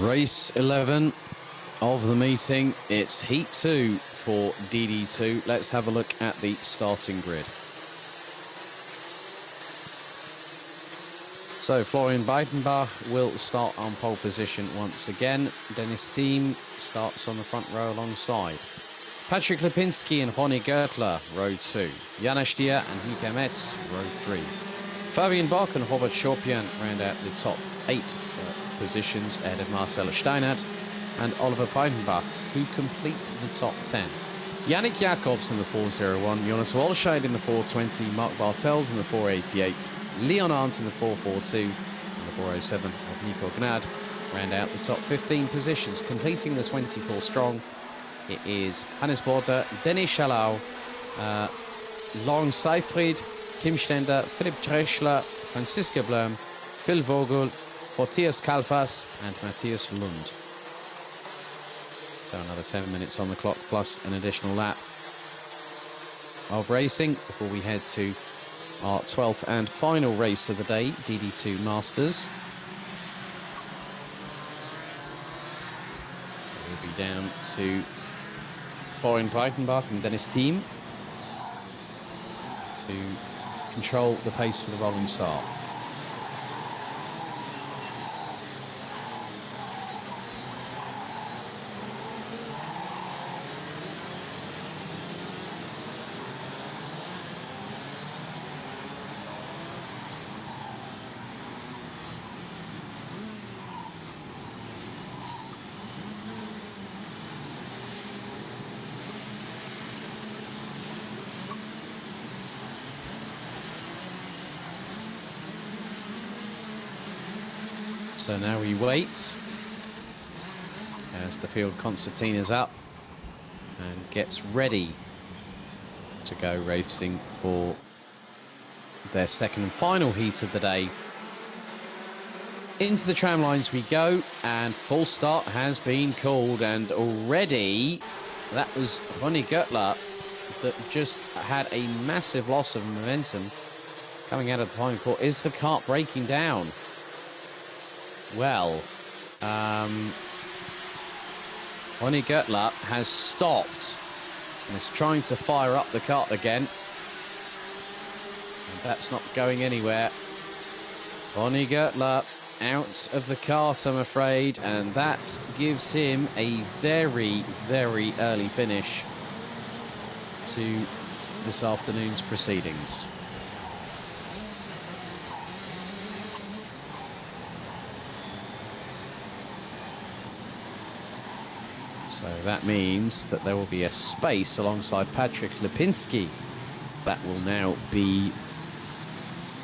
Race 11 of the meeting. It's Heat 2 for DD2. Let's have a look at the starting grid. So Florian Breitenbach will start on pole position once again. Dennis Thiem starts on the front row alongside Patrick Lipinski and Ronnie Gertler, row 2. Janos Stier and Heiko Metz, row 3. Fabian Bock and Robert Schorpian round out the top 8 positions ahead of Marcel Steinert and Oliver Breitenbach, who complete the top 10. Yannick Jacobs in the 401, Jonas Wolscheid in the 420, Mark Bartels in the 488, Leon Arndt in the 442, and the 407 of Nico Gnad round out the top 15 positions. Completing the 24 strong, it is Hannes Border, Denis Schalau, Lauren Seifried, Tim Stender, Philipp Dreschler, Franziska Blum, Phil Vogel, Matthias Kalfas and Matthias Lund. So another 10 minutes on the clock plus an additional lap of racing before we head to our 12th and final race of the day, DD2 Masters. So we'll be down to Florian Breitenbach and Dennis Thiem to control the pace for the rolling start. So now we wait as the field concertina's up and gets ready to go racing for their second and final heat of the day. Into the tram lines we go, and full start has been called, and already that was Ronnie Gertler that just had a massive loss of momentum coming out of the final court. Is the kart breaking down? Well, Ronnie Gertler has stopped and is trying to fire up the kart again. And that's not going anywhere. Ronnie Gertler out of the kart, I'm afraid, and that gives him a very, very early finish to this afternoon's proceedings. So that means that there will be a space alongside Patrick Lipinski that will now be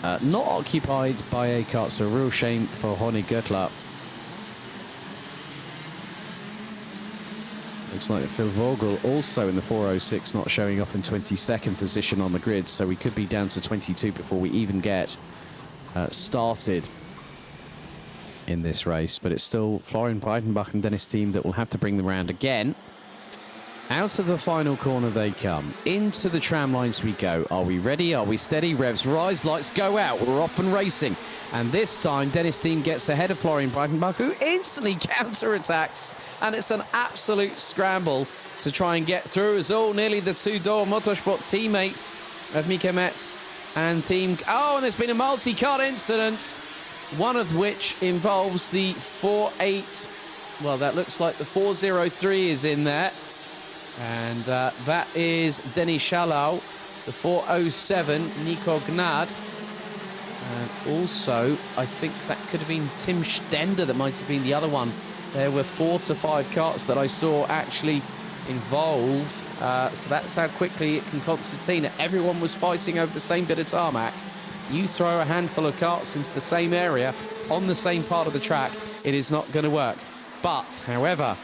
not occupied by a kart, so a real shame for Ronnie Gertler. Looks like Phil Vogel also in the 406 not showing up in 22nd position on the grid, so we could be down to 22 before we even get started in this race. But it's still Florian Breitenbach and Dennis Thiem that will have to bring them round again. Out of the final corner they come. Into the tram lines we go. Are we ready? Are we steady? Revs rise, lights go out. We're off and racing. And this time Dennis Thiem gets ahead of Florian Breitenbach, who instantly counterattacks. And it's an absolute scramble to try and get through as all nearly the two-door motorsport teammates of Heiko Metz and Thiem. Oh, and there's been a multi-car incident, one of which involves the 48. Well, that looks like the 403 is in there. And that is Denis Schalau, the 407, Nico Gnad. And also, I think that could have been Tim Stender that might have been the other one. There were 4 to 5 karts that I saw actually involved. So that's how quickly it can concertina. Everyone was fighting over the same bit of tarmac. You throw a handful of karts into the same area on the same part of the track, it is not going to work. But, however,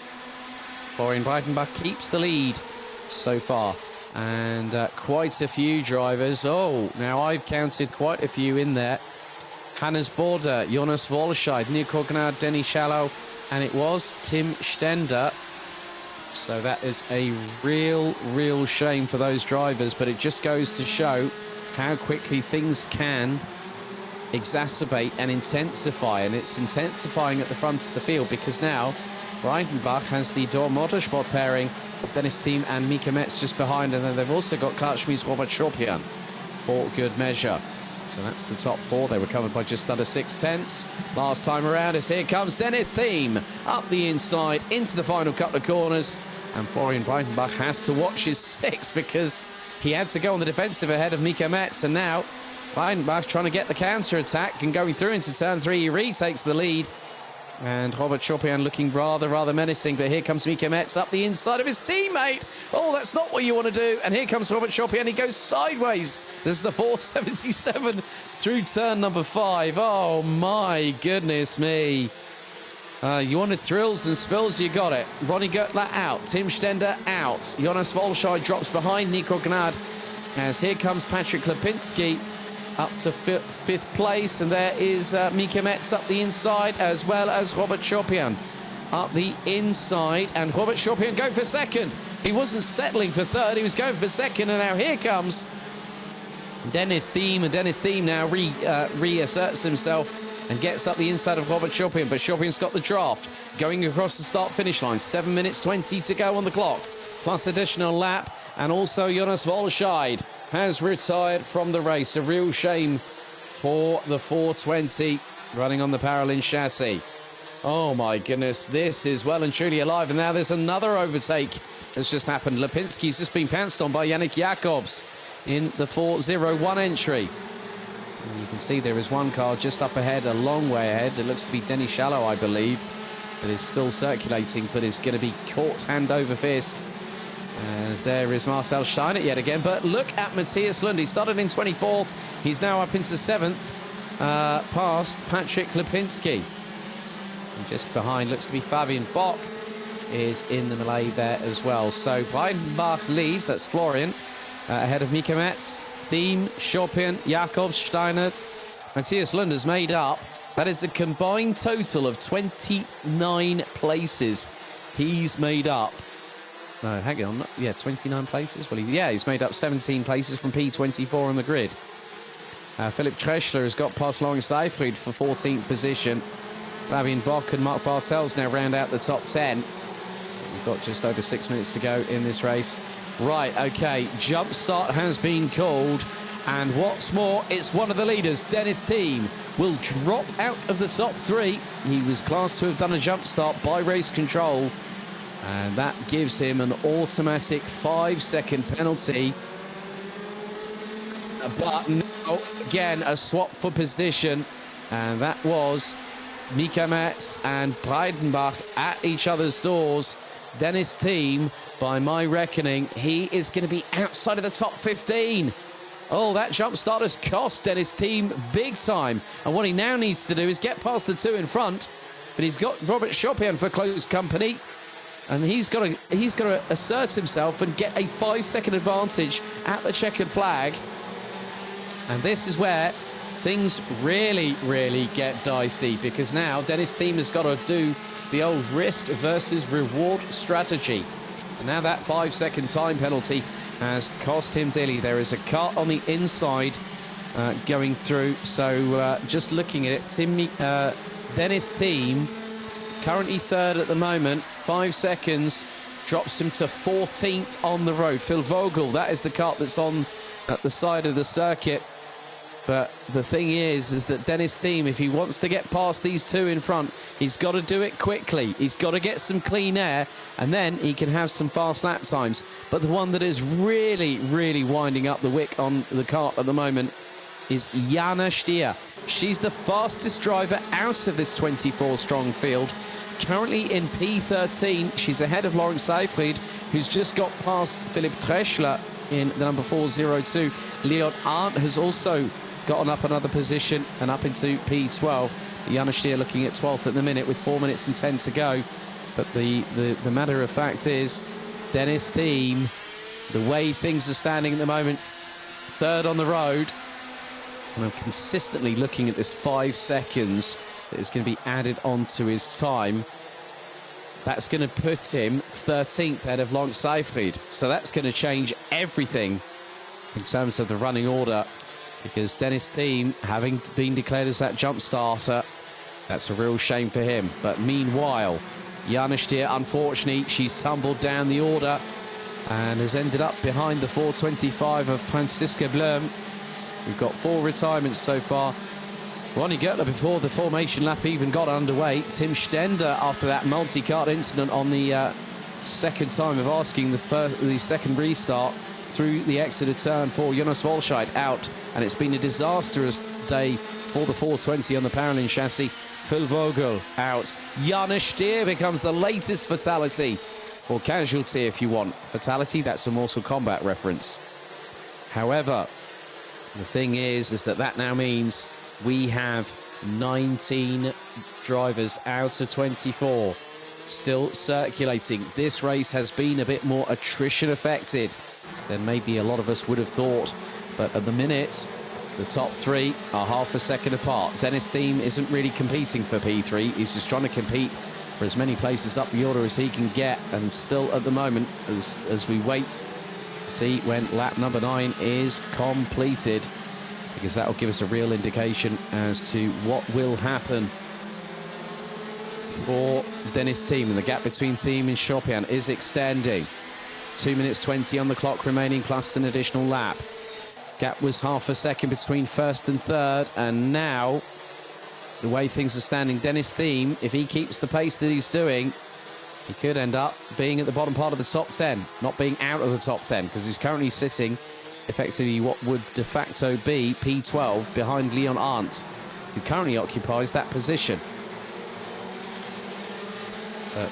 Florian Breitenbach keeps the lead so far, and quite a few drivers. Oh, now I've counted quite a few in there. Hannes Border, Jonas Wolscheid, Nico Gnad, Denis Schalau, and it was Tim Stender. So that is a real shame for those drivers, but it just goes to show how quickly things can exacerbate and intensify, and it's intensifying at the front of the field because now Breidenbach has the Dor Motorsport pairing of Dennis Thiem and Mika Metz just behind, and then they've also got Kashmir's Robert Chopin for good measure. So that's the top four. They were covered by just under 6/10 last time around. As here comes Dennis Thiem up the inside into the final couple of corners, and Florian Breidenbach has to watch his six because he had to go on the defensive ahead of Mika Metz, and now Breidenbach trying to get the counter-attack and going through into turn 3. He retakes the lead. And Robert Chopin looking rather menacing, but here comes Mika Metz up the inside of his teammate. Oh, that's not what you want to do. And here comes Robert Chopin. He goes sideways. This is the 477 through turn number 5. Oh, my goodness me. You wanted thrills and spills, you got it. Ronnie Gertler out. Tim Stender out. Jonas Volschei drops behind Nico Gnad. As here comes Patrick Lipinski up to fifth place, and there is Mika Metz up the inside, as well as Robert Chopin up the inside, and Robert Chopin going for second. He wasn't settling for third, he was going for second, and now here comes Dennis Thiem, and Dennis Thiem now reasserts himself and gets up the inside of Robert Chopin, but Chopin's got the draft going across the start-finish line. 7 minutes 20 to go on the clock, plus additional lap, and also Jonas Volschei has retired from the race. A real shame for the 420 running on the Paralin chassis. Oh my goodness, this is well and truly alive, and now there's another overtake that's just happened. Lipinski's just been pounced on by Yannick Jacobs in the 401 entry. And you can see there is one car just up ahead, a long way ahead. It looks to be Denny Shallow, I believe, that is still circulating, but is going to be caught hand over fist. As there is Marcel Steiner yet again, but look at Matthias Lund. He started in 24th. He's now up into 7th, past Patrick Lipinski. And just behind looks to be Fabian Bock is in the melee there as well. So Breidenbach leads, that's Florian, ahead of Mika Metz, Thiem, Chopin, Jacobs, Steiner. Matthias Lund has made up. That is a combined total of 29 places he's made up. No, hang on. Yeah, 29 places. Well, he's made up 17 places from P24 on the grid. Philipp Treschler has got past Lawrence Seyfried for 14th position. Fabian Bock and Mark Bartels now round out the top 10. We've got just over 6 minutes to go in this race. Right, okay, jump start has been called. And what's more, it's one of the leaders, Dennis Thiem, will drop out of the top 3. He was classed to have done a jump start by race control. And that gives him an automatic 5-second penalty. But now, again, a swap for position. And that was Mika Metz and Breidenbach at each other's doors. Dennis Thiem, by my reckoning, he is going to be outside of the top 15. Oh, that jump start has cost Dennis Thiem big time. And what he now needs to do is get past the 2 in front. But he's got Robert Chopin for close company. And he's got to assert himself and get a 5-second advantage at the checkered flag. And this is where things really get dicey, because now Dennis Thiem has got to do the old risk versus reward strategy. And now that 5-second time penalty has cost him dearly. There is a car on the inside going through. So just looking at it, Dennis Thiem, currently third at the moment. 5 seconds drops him to 14th on the road. Phil Vogel, that is the car that's on at the side of the circuit. But the thing is that Dennis Thiem, if he wants to get past these 2 in front, he's got to do it quickly. He's got to get some clean air, and then he can have some fast lap times. But the one that is really winding up the wick on the kart at the moment is Jana Stier. She's the fastest driver out of this 24-strong field. Currently in P13, she's ahead of Lawrence Seyfried, who's just got past Philipp Treschler in the number 402. Leon Arndt has also gotten up another position and up into P12. Jana Stier looking at 12th at the minute with 4 minutes and 10 to go. But the matter of fact is, Dennis Thiem, the way things are standing at the moment, third on the road. And I'm consistently looking at this 5 seconds that is going to be added onto his time. That's going to put him 13th ahead of Lawrence Seyfried. So that's going to change everything in terms of the running order because Dennis Thiem, having been declared as that jump starter, that's a real shame for him. But meanwhile, Jana Stier, unfortunately, she's tumbled down the order and has ended up behind the 4:25 of Franziska Blum. We've got 4 retirements so far. Ronnie Gertler before the formation lap even got underway. Tim Stender after that multi-cart incident on the second time of asking the second restart through the Exeter turn for Jonas Volscheid out. And it's been a disastrous day for the 420 on the Paralin chassis. Phil Vogel out. Jana Stier becomes the latest fatality, or casualty if you want. Fatality, that's a Mortal Kombat reference. However, the thing is that now means we have 19 drivers out of 24 still circulating. This race has been a bit more attrition affected than maybe a lot of us would have thought. But at the minute, the top 3 are half a second apart. Dennis Thiem isn't really competing for P3. He's just trying to compete for as many places up the order as he can get. And still at the moment, as we wait to see when lap number 9 is completed, because that will give us a real indication as to what will happen for Dennis Thiem. And the gap between Thiem and Chopin is extending. 2 minutes 20 on the clock remaining, plus an additional lap. Gap was half a second between first and third, and now, the way things are standing, Dennis Thiem, if he keeps the pace that he's doing, he could end up being at the bottom part of the top 10, not being out of the top 10, because he's currently sitting effectively what would de facto be P12 behind Leon Arndt, who currently occupies that position.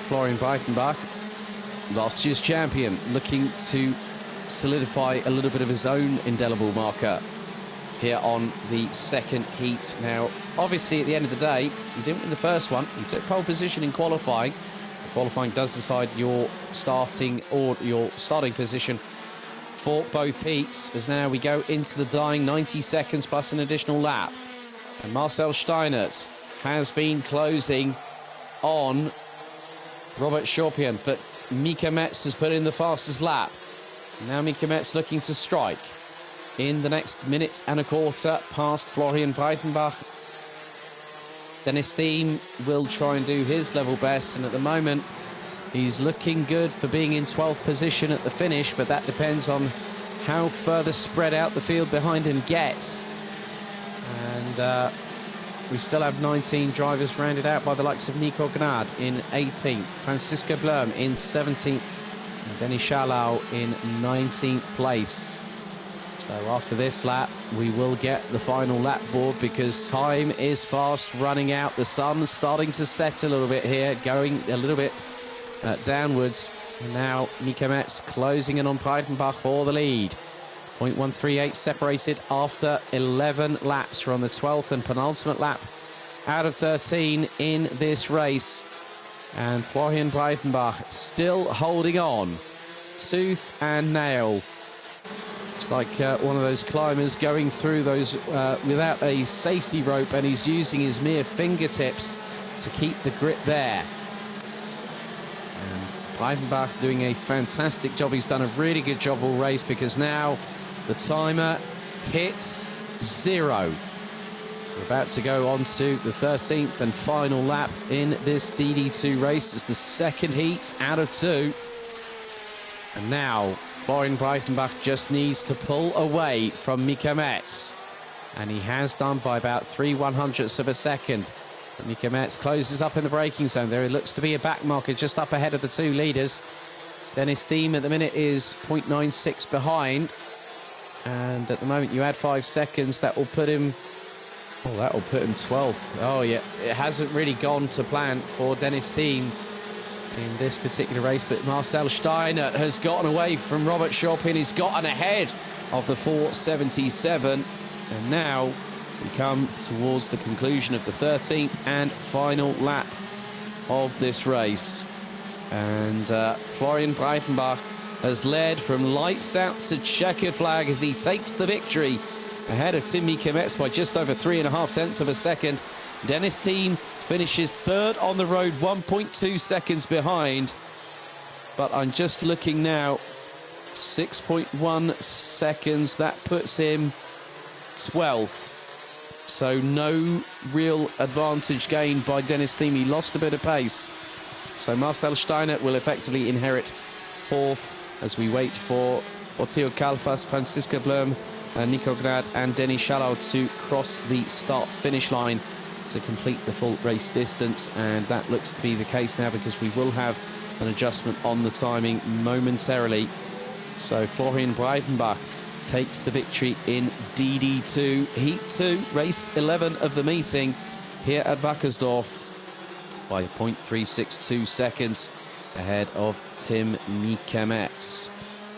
Florian Breitenbach, last year's champion, looking to solidify a little bit of his own indelible marker here on the second heat. Now, obviously, at the end of the day, he didn't win the first one. He took pole position in qualifying. Qualifying does decide your starting position for both heats, as now we go into the dying 90 seconds plus an additional lap. And Marcel Steinert has been closing on Robert Chopin, but Mika Metz has put in the fastest lap. Now Mika Metz looking to strike in the next minute and a quarter past Florian Breitenbach. Dennis Thiem will try and do his level best, and at the moment he's looking good for being in 12th position at the finish, but that depends on how further spread out the field behind him gets. And we still have 19 drivers rounded out by the likes of Nico Gnad in 18th, Franziska Blum in 17th, and Denny Schalau in 19th place. So after this lap, we will get the final lap board, because time is fast running out. The sun's starting to set a little bit here, going a little bit downwards. And now Mika Metz closing in on Breitenbach for the lead. 0.138 separated after 11 laps. We're on the 12th and penultimate lap out of 13 in this race. And Florian Breitenbach still holding on, tooth and nail. It's like one of those climbers going through those without a safety rope, and he's using his mere fingertips to keep the grip there. And Breitenbach doing a fantastic job. He's done a really good job all race, because now the timer hits 0. We're about to go on to the 13th and final lap in this DD2 race. It's the second heat out of 2. And now Florian Breitenbach just needs to pull away from Mika Metz. And he has done by about 3/100ths of a second. But Mika Metz closes up in the braking zone. There looks to be a back marker just up ahead of the 2 leaders. Dennis Thiem at the minute is 0.96 behind. And at the moment, you add 5 seconds, that will put him... Oh, that will put him 12th. Oh, yeah, it hasn't really gone to plan for Dennis Thiem in this particular race, but Marcel Steiner has gotten away from Robert Chopin. He's gotten ahead of the 477. And now we come towards the conclusion of the 13th and final lap of this race. And Florian Breitenbach has led from lights out to checkered flag as he takes the victory ahead of Tim Mika Metz by just over 3.5 of a second. Dennis Thiem finishes 3rd on the road, 1.2 seconds behind. But I'm just looking now, 6.1 seconds. That puts him 12th. So no real advantage gained by Dennis Thiem. He lost a bit of pace. So Marcel Steiner will effectively inherit 4th as we wait for Otteo Kalfas, Franziska Blum, Nico Gnad and Denis Chalot to cross the start-finish line to complete the full race distance. And that looks to be the case now, because we will have an adjustment on the timing momentarily. So Florian Breitenbach takes the victory in DD2, Heat 2, race 11 of the meeting here at Wackersdorf by 0.362 seconds ahead of Tim Miekemetz.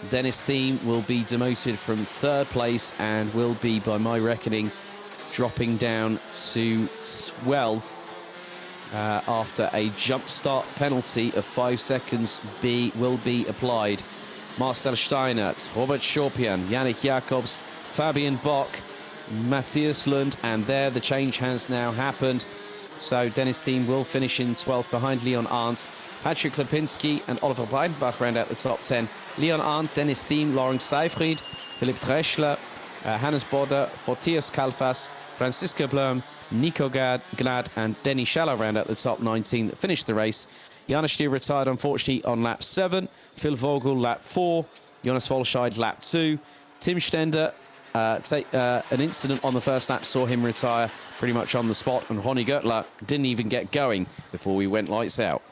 Dennis Thiem will be demoted from 3rd place and will be, by my reckoning, dropping down to 12th after a jump start penalty of 5 seconds will be applied. Marcel Steiner, Robert Schorpian, Yannick Jacobs, Fabian Bock, Matthias Lund, and there the change has now happened. So Dennis Thiem will finish in 12th behind Leon Arndt. Patrick Lipinski and Oliver Breitenbach round out the top 10. Leon Arndt, Dennis Thiem, Lawrence Seyfried, Philipp Dreschler, Hannes Bodder, Fortius Kalfas, Franziska Blum, Nico Gnad and Denis Chalot round out the top 19 that finished the race. Jonas Stier retired, unfortunately, on lap 7. Phil Vogel, lap 4. Jonas Volscheid, lap 2. Tim Stender, an incident on the first lap saw him retire pretty much on the spot. And Ronnie Göttler didn't even get going before we went lights out.